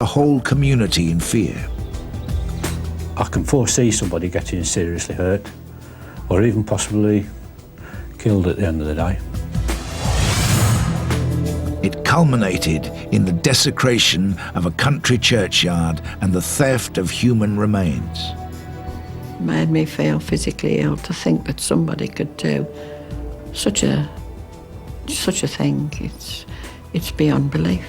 a whole community in fear. I can foresee somebody getting seriously hurt or even possibly killed at the end of the day. It culminated in the desecration of a country churchyard and the theft of human remains. It made me feel physically ill to think that somebody could do such a thing. It's beyond belief.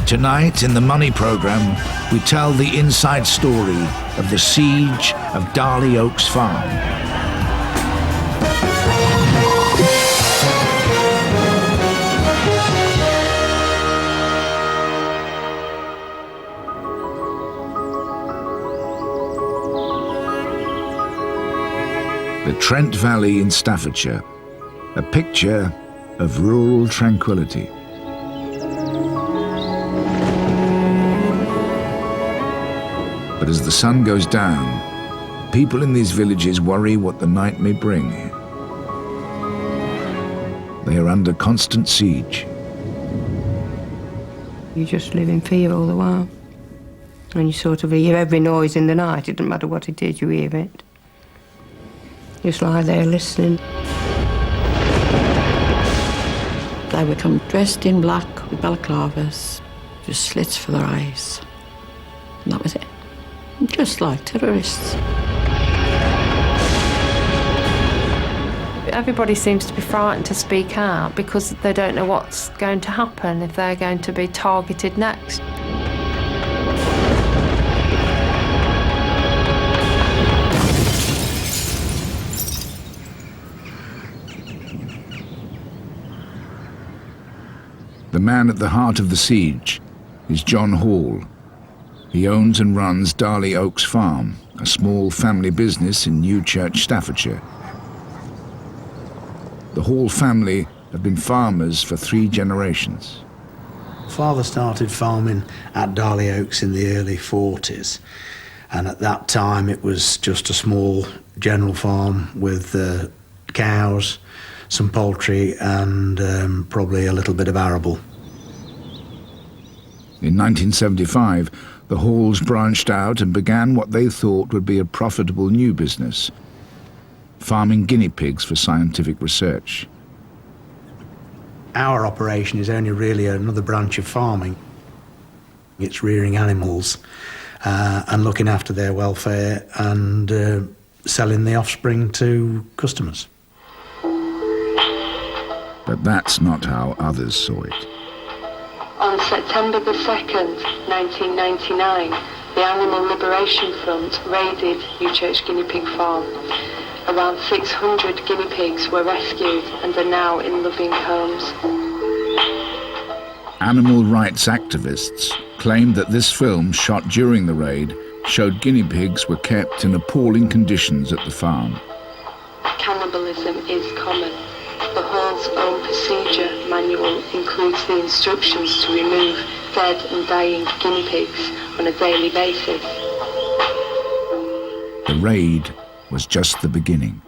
Tonight in the Money programme, we tell the inside story of the siege of Darley Oaks Farm. The Trent Valley in Staffordshire, a picture of rural tranquility. But as the sun goes down, people in these villages worry what the night may bring. They are under constant siege. You just live in fear all the while. And you sort of hear every noise in the night. It doesn't matter what it is, you hear it. Just lie there listening. They would come dressed in black with balaclavas, just slits for their eyes. And that was it. Just like terrorists. Everybody seems to be frightened to speak out because they don't know what's going to happen, if they're going to be targeted next. The man at the heart of the siege is John Hall. He owns and runs Darley Oaks Farm, a small family business in Newchurch, Staffordshire. The Hall family have been farmers for 3 generations. Father started farming at Darley Oaks in the early 40s, and at that time it was just a small general farm with cows, some poultry and probably a little bit of arable. In 1975, the Halls branched out and began what they thought would be a profitable new business, farming guinea pigs for scientific research. Our operation is only really another branch of farming. It's rearing animals and looking after their welfare and selling the offspring to customers. But that's not how others saw it. On September the 2nd, 1999, the Animal Liberation Front raided Newchurch Guinea Pig Farm. Around 600 guinea pigs were rescued and are now in loving homes. Animal rights activists claimed that this film, shot during the raid, showed guinea pigs were kept in appalling conditions at the farm. Cannibalism is common. The Hall's own procedure manual includes the instructions to remove dead and dying guinea pigs on a daily basis. The raid was just the beginning.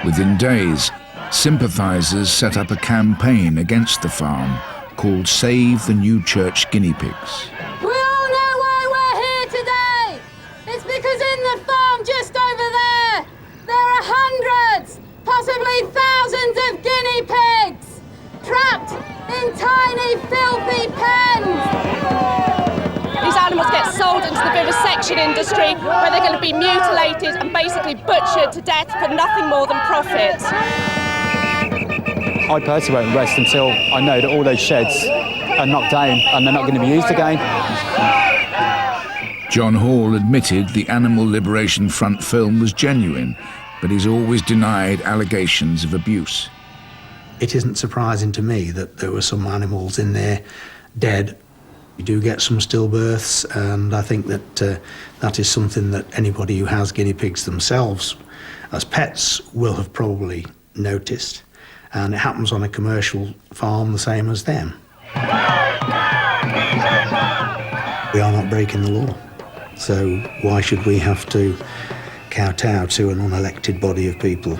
Within days, sympathisers set up a campaign against the farm called Save the Newchurch Guinea Pigs. We all know why we're here today. It's because in the farm just over there, there are hundreds, possibly thousands of guinea pigs, trapped in tiny, filthy pens. These animals get sold into the vivisection industry where they're going to be mutilated and basically butchered to death for nothing more than profit. I personally won't rest until I know that all those sheds are knocked down and they're not going to be used again. John Hall admitted the Animal Liberation Front film was genuine, but he's always denied allegations of abuse. It isn't surprising to me that there were some animals in there dead. You do get some stillbirths, and I think that that is something that anybody who has guinea pigs themselves as pets will have probably noticed. And it happens on a commercial farm the same as them. We are not breaking the law. So why should we have to kowtow to an unelected body of people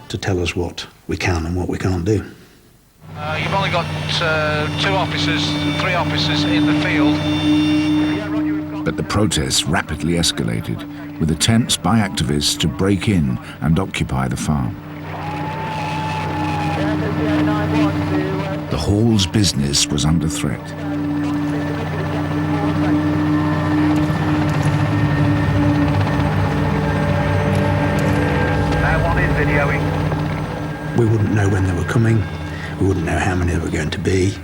to tell us what we can and what we can't do? You've only got 3 officers in the field. But the protests rapidly escalated, with attempts by activists to break in and occupy the farm. The Hall's business was under threat. We wouldn't know when they were coming, we wouldn't know how many there were going to be,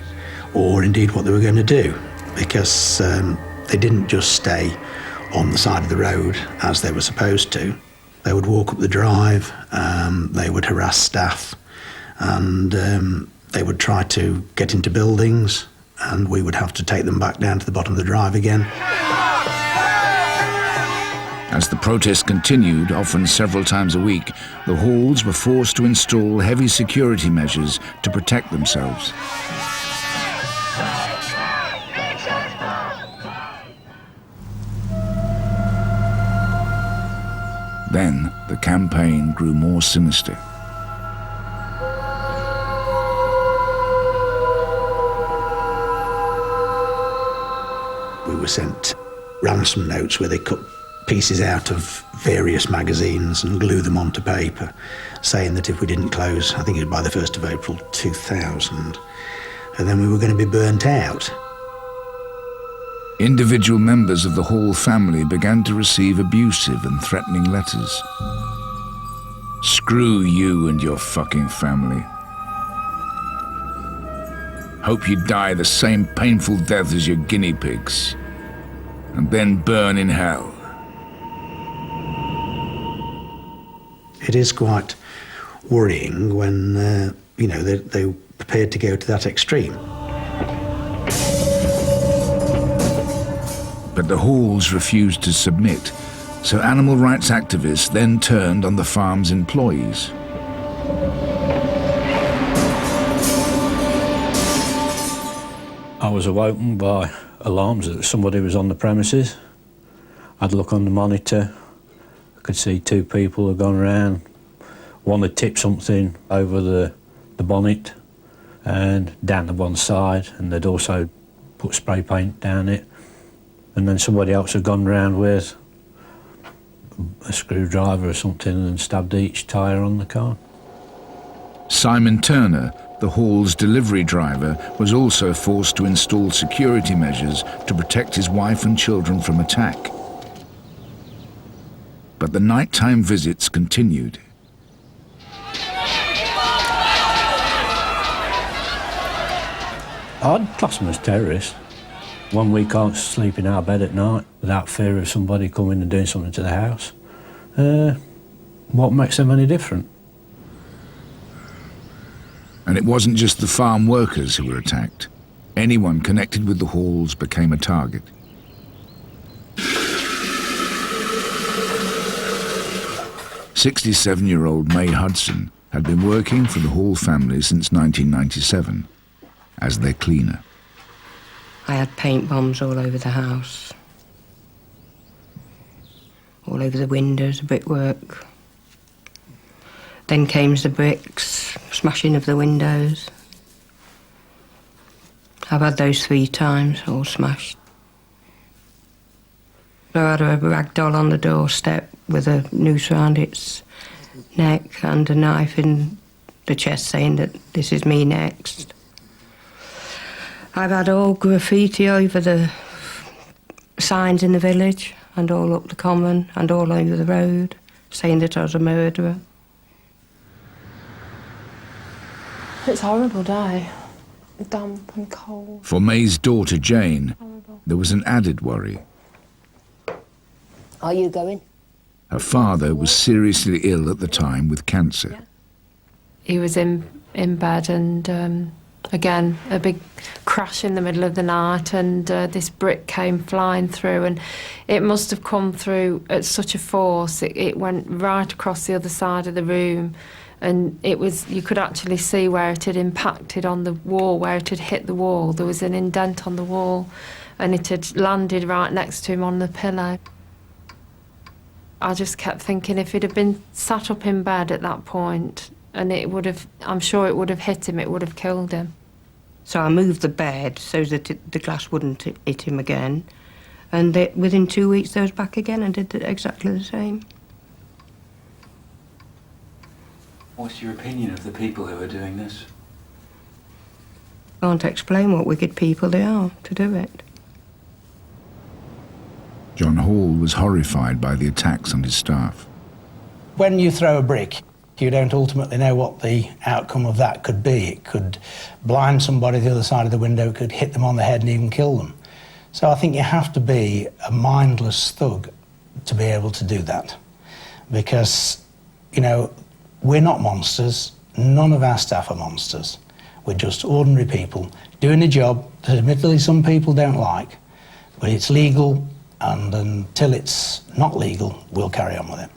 or indeed what they were going to do, because they didn't just stay on the side of the road as they were supposed to. They would walk up the drive, they would harass staff, and they would try to get into buildings, and we would have to take them back down to the bottom of the drive again. As the protests continued, often several times a week, the Halls were forced to install heavy security measures to protect themselves. Then the campaign grew more sinister. We were sent ransom notes where they cut pieces out of various magazines and glue them onto paper, saying that if we didn't close, I think it was by the 1st of April 2000, and then we were going to be burnt out. Individual members of the Hall family began to receive abusive and threatening letters. Screw you and your fucking family. Hope you die the same painful death as your guinea pigs, and then burn in hell. It is quite worrying when, they're prepared to go to that extreme. But the Halls refused to submit, so animal rights activists then turned on the farm's employees. I was awoken by alarms that somebody was on the premises. I'd look on the monitor, I could see 2 people had gone around. One had tipped something over the bonnet and down to one side, and they'd also put spray paint down it. And then somebody else had gone round with a screwdriver or something and stabbed each tyre on the car. Simon Turner, the Hall's delivery driver, was also forced to install security measures to protect his wife and children from attack. But the nighttime visits continued. I'd class them as terrorists. When we can't sleep in our bed at night without fear of somebody coming and doing something to the house, what makes them any different? And it wasn't just the farm workers who were attacked. Anyone connected with the Halls became a target. "67-year-old May Hudson had been working for the Hall family since 1997 as their cleaner. I had paint bombs all over the house, all over the windows, the brickwork. Then came the bricks, smashing of the windows. I've had those 3 times, all smashed. I had a rag doll on the doorstep with a noose around its neck and a knife in the chest saying that this is me next. I've had all graffiti over the signs in the village and all up the common and all over the road saying that I was a murderer. It's a horrible day. Damp and cold. For May's daughter Jane, there was an added worry. Are you going? Her father was seriously ill at the time with cancer. He was in bed and again a big crash in the middle of the night and this brick came flying through and it must have come through at such a force. It went right across the other side of the room and you could actually see where it had impacted on the wall, where it had hit the wall. There was an indent on the wall and it had landed right next to him on the pillow. I just kept thinking if he'd have been sat up in bed at that point, and it would have, I'm sure it would have hit him, it would have killed him. So I moved the bed so that the glass wouldn't hit him again. And within 2 weeks, they was back again and did exactly the same. What's your opinion of the people who are doing this? Can't explain what wicked people they are to do it. John Hall was horrified by the attacks on his staff. When you throw a brick, you don't ultimately know what the outcome of that could be. It could blind somebody the other side of the window, it could hit them on the head and even kill them. So I think you have to be a mindless thug to be able to do that. Because, you know, we're not monsters. None of our staff are monsters. We're just ordinary people doing a job that admittedly some people don't like, but it's legal, and until it's not legal, we'll carry on with it.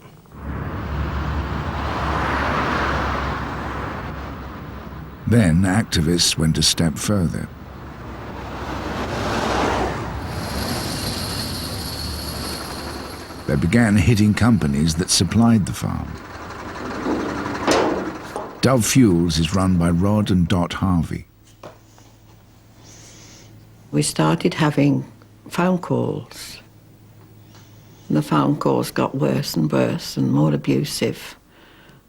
Then activists went a step further. They began hitting companies that supplied the farm. Dove Fuels is run by Rod and Dot Harvey. We started having phone calls. And the phone calls got worse and worse and more abusive.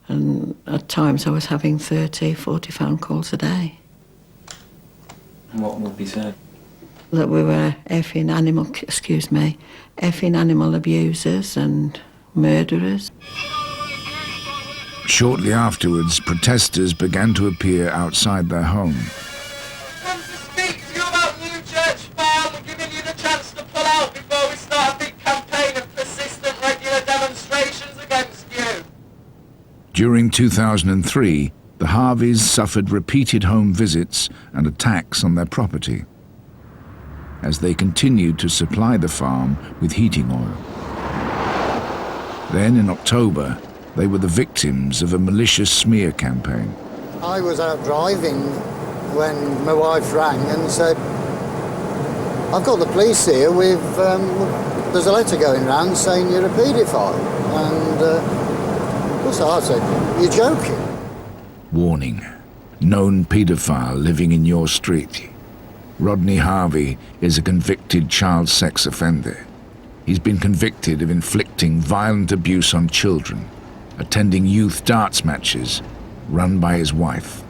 And at times I was having 30, 40 phone calls a day. And what would be said? That we were effing animal abusers and murderers. Shortly afterwards, protesters began to appear outside their home. Come to speak to you about Newchurch Farm. We're giving you the chance to pull out before we start a big campaign of persistent regular demonstrations against you. During 2003, the Harveys suffered repeated home visits and attacks on their property as they continued to supply the farm with heating oil. Then in October, they were the victims of a malicious smear campaign. I was out driving when my wife rang and said, I've got the police here with, there's a letter going round saying you're a paedophile. And so I said, you're joking. Warning, known paedophile living in your street. Rodney Harvey is a convicted child sex offender. He's been convicted of inflicting violent abuse on children, attending youth darts matches run by his wife.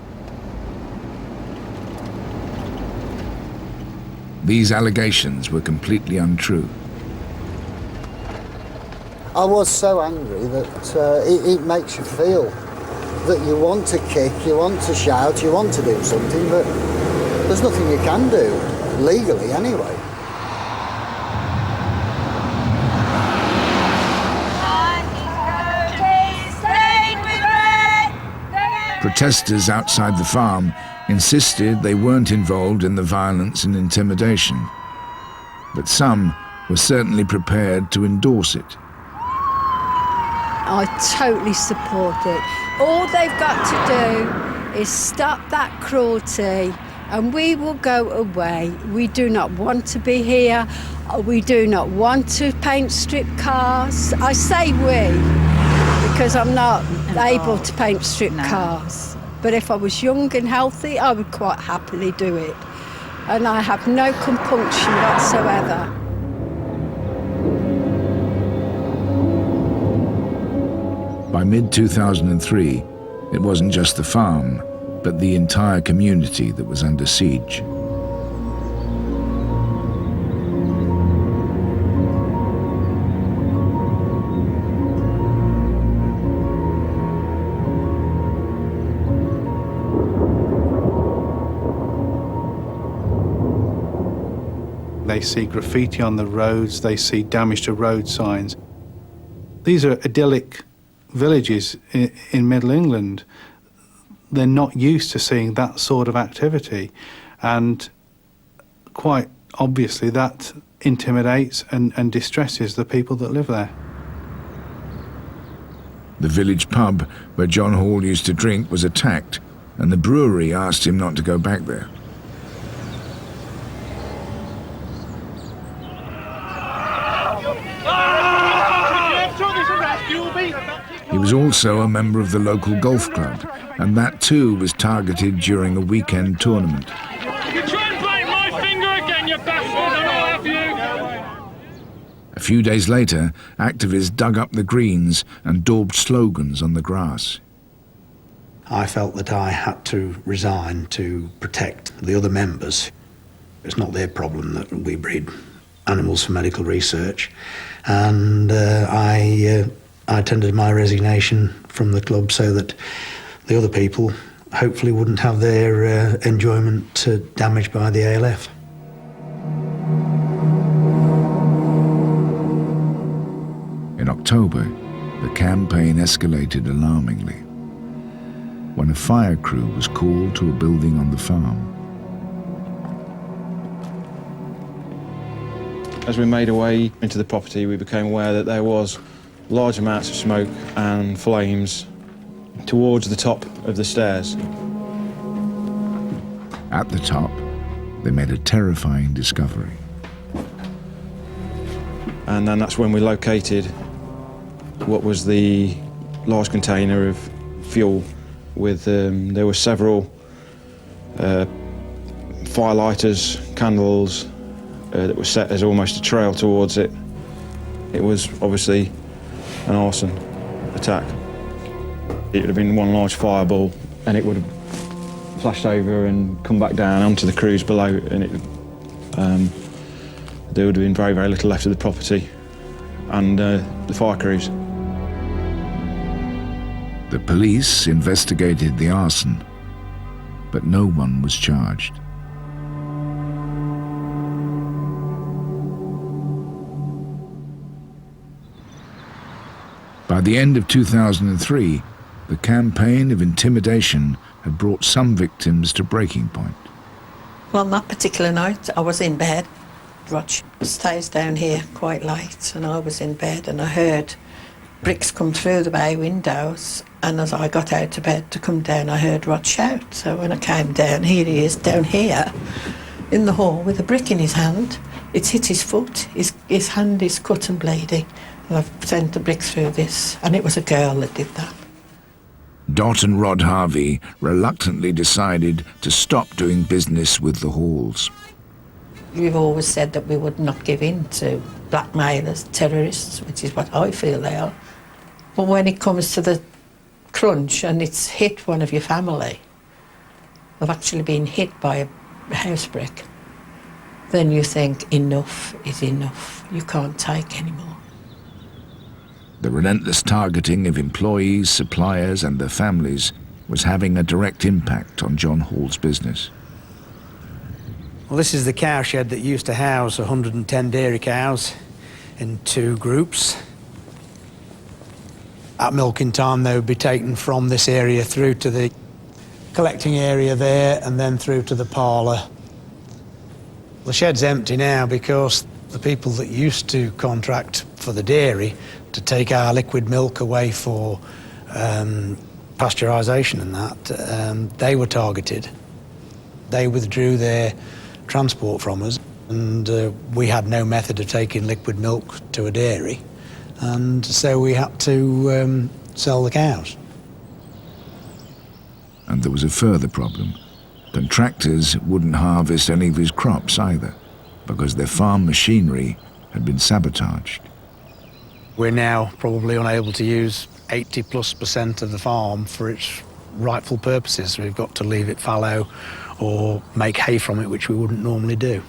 These allegations were completely untrue. I was so angry that it makes you feel that you want to kick, you want to shout, you want to do something, but there's nothing you can do, legally anyway. Protesters outside the farm insisted they weren't involved in the violence and intimidation, but some were certainly prepared to endorse it. I totally support it. All they've got to do is stop that cruelty and we will go away. We do not want to be here. We do not want to paint strip cars. I say we, because I'm not able to paint strip cars. But if I was young and healthy, I would quite happily do it. And I have no compunction whatsoever. By mid-2003, it wasn't just the farm, but the entire community that was under siege. They see graffiti on the roads, they see damage to road signs. These are idyllic villages in Middle England. They're not used to seeing that sort of activity, and quite obviously that intimidates and distresses the people that live there. The village pub where John Hall used to drink was attacked, and the brewery asked him not to go back there. He was also a member of the local golf club, and that too was targeted during a weekend tournament. You try and break my finger again, you bastard, and I'll have you! A few days later, activists dug up the greens and daubed slogans on the grass. I felt that I had to resign to protect the other members. It's not their problem that we breed animals for medical research, and I tendered my resignation from the club so that the other people hopefully wouldn't have their enjoyment damaged by the ALF. In October, the campaign escalated alarmingly when a fire crew was called to a building on the farm. As we made our way into the property, we became aware that there was large amounts of smoke and flames towards the top of the stairs. At the top, they made a terrifying discovery. And then that's when we located what was the large container of fuel with, there were several firelighters, candles, that were set as almost a trail towards it. It was obviously an arson attack. It would have been one large fireball and it would have flashed over and come back down onto the crews below, and there would have been very, very little left of the property and the fire crews. The police investigated the arson, but no one was charged. By the end of 2003, the campaign of intimidation had brought some victims to breaking point. Well, that particular night, I was in bed. Rog stays down here quite late, and I was in bed, and I heard bricks come through the bay windows, and as I got out of bed to come down, I heard Rod shout. So when I came down, here he is down here in the hall with a brick in his hand. It's hit his foot, his hand is cut and bleeding, and I've sent the brick through this, and it was a girl that did that. Dot and Rod Harvey reluctantly decided to stop doing business with the Halls. We've always said that we would not give in to blackmailers, terrorists, which is what I feel they are. But when it comes to the crunch and it's hit one of your family, I've actually been hit by a house brick, then you think enough is enough. You can't take anymore. The relentless targeting of employees, suppliers and their families was having a direct impact on John Hall's business. Well, this is the cow shed that used to house 110 dairy cows in 2 groups. At milking time, they would be taken from this area through to the collecting area there and then through to the parlour. The shed's empty now because the people that used to contract for the dairy to take our liquid milk away for pasteurisation and that, they were targeted. They withdrew their transport from us, and we had no method of taking liquid milk to a dairy, and so we had to sell the cows. And there was a further problem. Contractors wouldn't harvest any of his crops either, because their farm machinery had been sabotaged. We're now probably unable to use 80+% of the farm for its rightful purposes. We've got to leave it fallow or make hay from it, which we wouldn't normally do.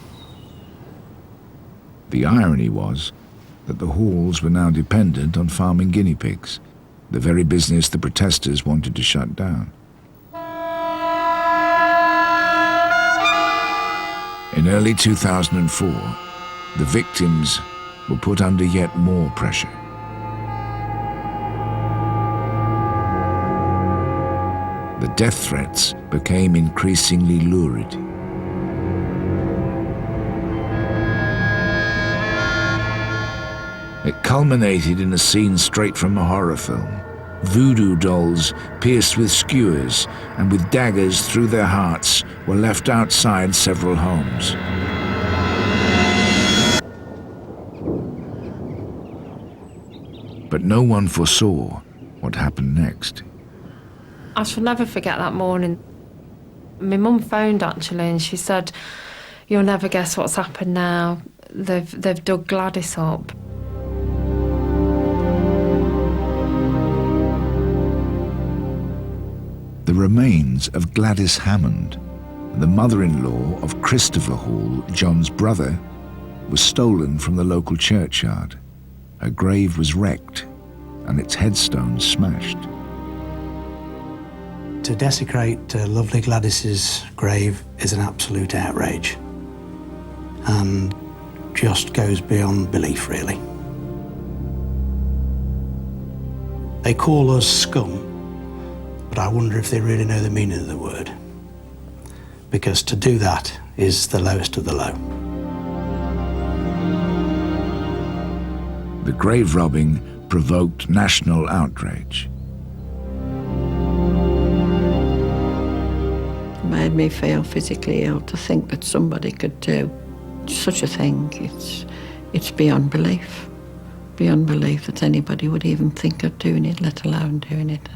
The irony was that the Halls were now dependent on farming guinea pigs, the very business the protesters wanted to shut down. In early 2004, the victims were put under yet more pressure. The death threats became increasingly lurid. It culminated in a scene straight from a horror film. Voodoo dolls pierced with skewers and with daggers through their hearts were left outside several homes. But no one foresaw what happened next. I shall never forget that morning. My mum phoned actually and she said, "You'll never guess what's happened now. They've dug Gladys up." The remains of Gladys Hammond, the mother-in-law of Christopher Hall, John's brother, was stolen from the local churchyard. Her grave was wrecked and its headstone smashed. To desecrate lovely Gladys's grave is an absolute outrage and just goes beyond belief, really. They call us scum, but I wonder if they really know the meaning of the word, because to do that is the lowest of the low. The grave robbing provoked national outrage. It made me feel physically ill to think that somebody could do such a thing. It's beyond belief. Beyond belief that anybody would even think of doing it, let alone doing it.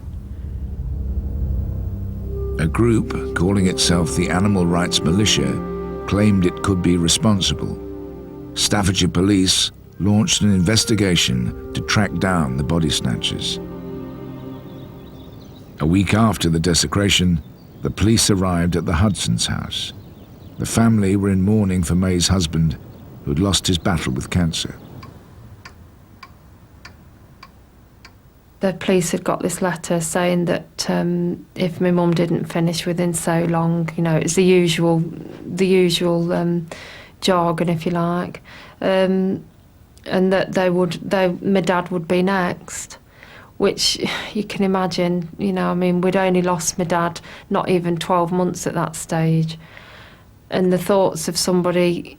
A group calling itself the Animal Rights Militia claimed it could be responsible. Staffordshire Police launched an investigation to track down the body snatchers. A week after the desecration, the police arrived at the Hudson's house. The family were in mourning for May's husband, who had lost his battle with cancer. The police had got this letter saying that if my mum didn't finish within so long, you know, it's the usual jargon, if you like, and that my dad would be next, which you can imagine. You know, I mean, we'd only lost my dad not even 12 months at that stage, and the thoughts of somebody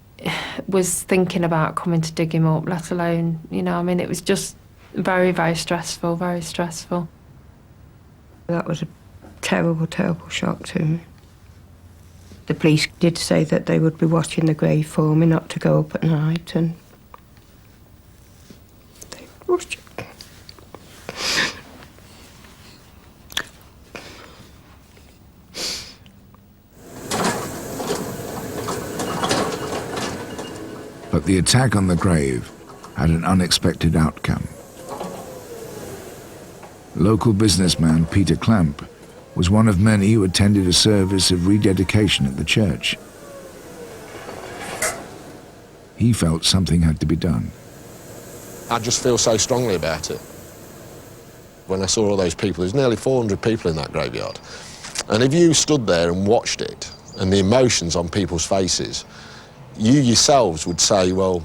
was thinking about coming to dig him up, let alone, you know, I mean, it was just very, very stressful, very stressful. That was a terrible, terrible shock to me. The police did say that they would be watching the grave for me, not to go up at night, and they watched it. But the attack on the grave had an unexpected outcome. Local businessman Peter Clamp was one of many who attended a service of rededication at the church. He felt something had to be done. I just feel so strongly about it. When I saw all those people, there's nearly 400 people in that graveyard. And if you stood there and watched it, and the emotions on people's faces, you yourselves would say, well,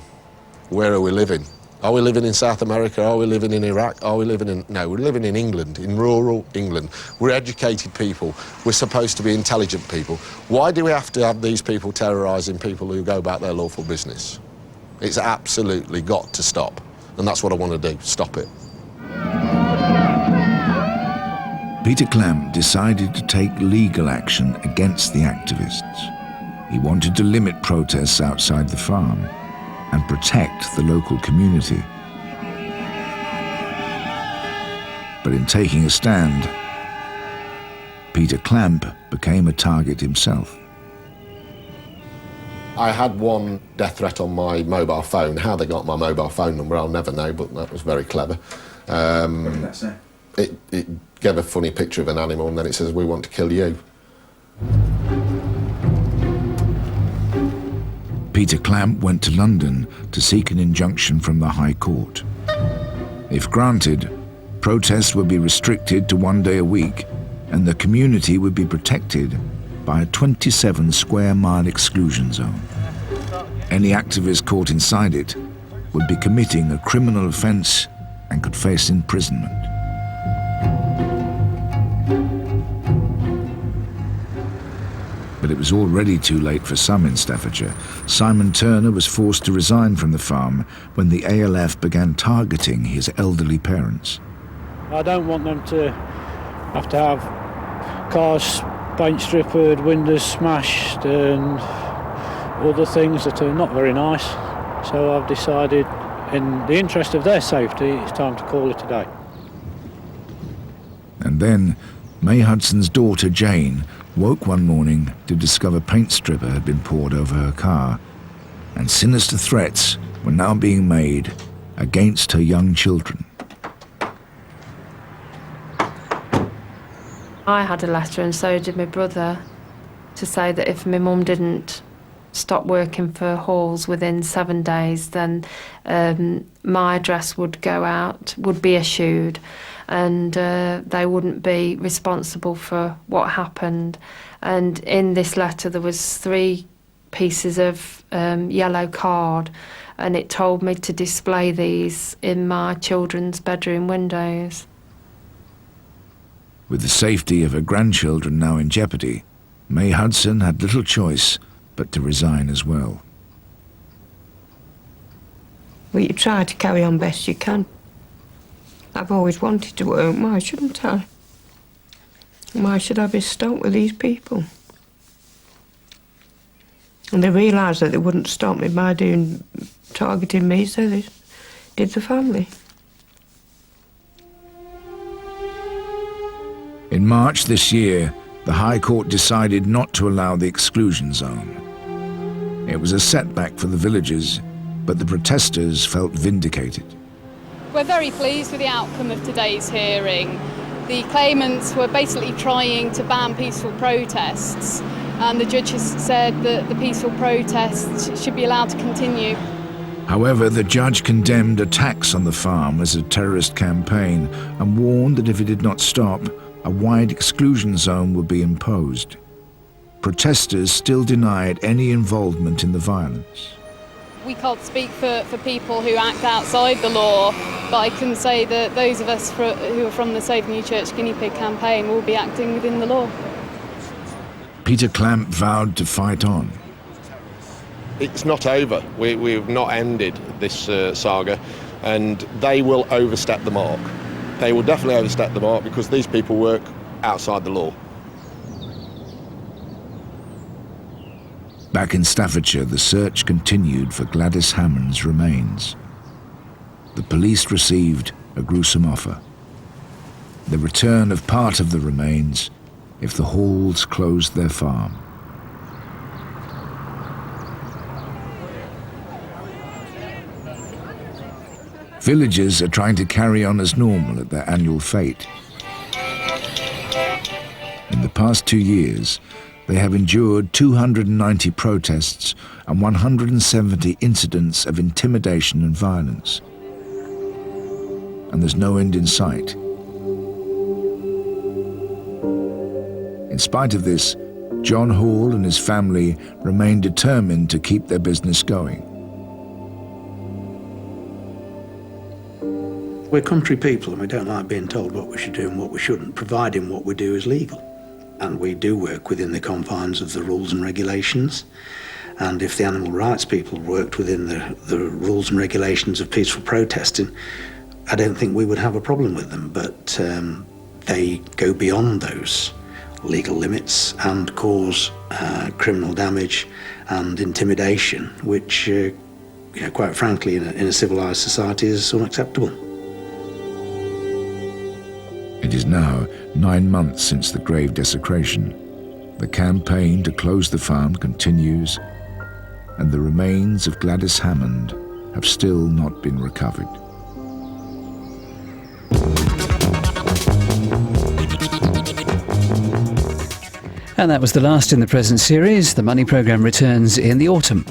where are we living? Are we living in South America? Are we living in Iraq? Are we living in... No, we're living in England, in rural England. We're educated people. We're supposed to be intelligent people. Why do we have to have these people terrorising people who go about their lawful business? It's absolutely got to stop. And that's what I want to do, stop it. Peter Clamp decided to take legal action against the activists. He wanted to limit protests outside the farm and protect the local community. But in taking a stand, Peter Clamp became a target himself. I had one death threat on my mobile phone. How they got my mobile phone number, I'll never know, but that was very clever. What did that say? It gave a funny picture of an animal, and then it says, "We want to kill you." Peter Clamp went to London to seek an injunction from the High Court. If granted, protests would be restricted to 1 day a week, and the community would be protected by a 27-square-mile exclusion zone. Any activist caught inside it would be committing a criminal offence and could face imprisonment. But it was already too late for some in Staffordshire. Simon Turner was forced to resign from the farm when the ALF began targeting his elderly parents. I don't want them to have cars paint strippered, windows smashed and other things that are not very nice. So I've decided in the interest of their safety, it's time to call it a day. And then May Hudson's daughter Jane woke one morning to discover paint stripper had been poured over her car, and sinister threats were now being made against her young children. I had a letter, and so did my brother, to say that if my mum didn't stop working for Halls within 7 days, then my address would go out, would be issued, and they wouldn't be responsible for what happened. And in this letter there was 3 pieces of yellow card, and it told me to display these in my children's bedroom windows. With the safety of her grandchildren now in jeopardy, May Hudson had little choice but to resign as well. Well, you try to carry on best you can. I've always wanted to work. Why shouldn't I? Why should I be stuck with these people? And they realised that they wouldn't stop me by targeting me, so they did the family. In March this year, the High Court decided not to allow the exclusion zone. It was a setback for the villagers, but the protesters felt vindicated. We're very pleased with the outcome of today's hearing. The claimants were basically trying to ban peaceful protests, and the judge has said that the peaceful protests should be allowed to continue. However, the judge condemned attacks on the farm as a terrorist campaign and warned that if it did not stop, a wide exclusion zone would be imposed. Protesters still denied any involvement in the violence. We can't speak for people who act outside the law, but I can say that those of us who are from the Save Newchurch Guinea Pig campaign will be acting within the law. Peter Clamp vowed to fight on. It's not over. We've not ended this saga, and they will overstep the mark. They will definitely overstep the mark because these people work outside the law. Back in Staffordshire, the search continued for Gladys Hammond's remains. The police received a gruesome offer: the return of part of the remains if the Halls closed their farm. Villagers are trying to carry on as normal at their annual fete. In the past 2 years, they have endured 290 protests and 170 incidents of intimidation and violence. And there's no end in sight. In spite of this, John Hall and his family remain determined to keep their business going. We're country people and we don't like being told what we should do and what we shouldn't, providing what we do is legal. And we do work within the confines of the rules and regulations. And if the animal rights people worked within the rules and regulations of peaceful protesting, I don't think we would have a problem with them. But they go beyond those legal limits and cause criminal damage and intimidation, which, quite frankly, in a civilised society is unacceptable. It is now 9 months since the grave desecration. The campaign to close the farm continues, and the remains of Gladys Hammond have still not been recovered. And that was the last in the present series. The Money programme returns in the autumn.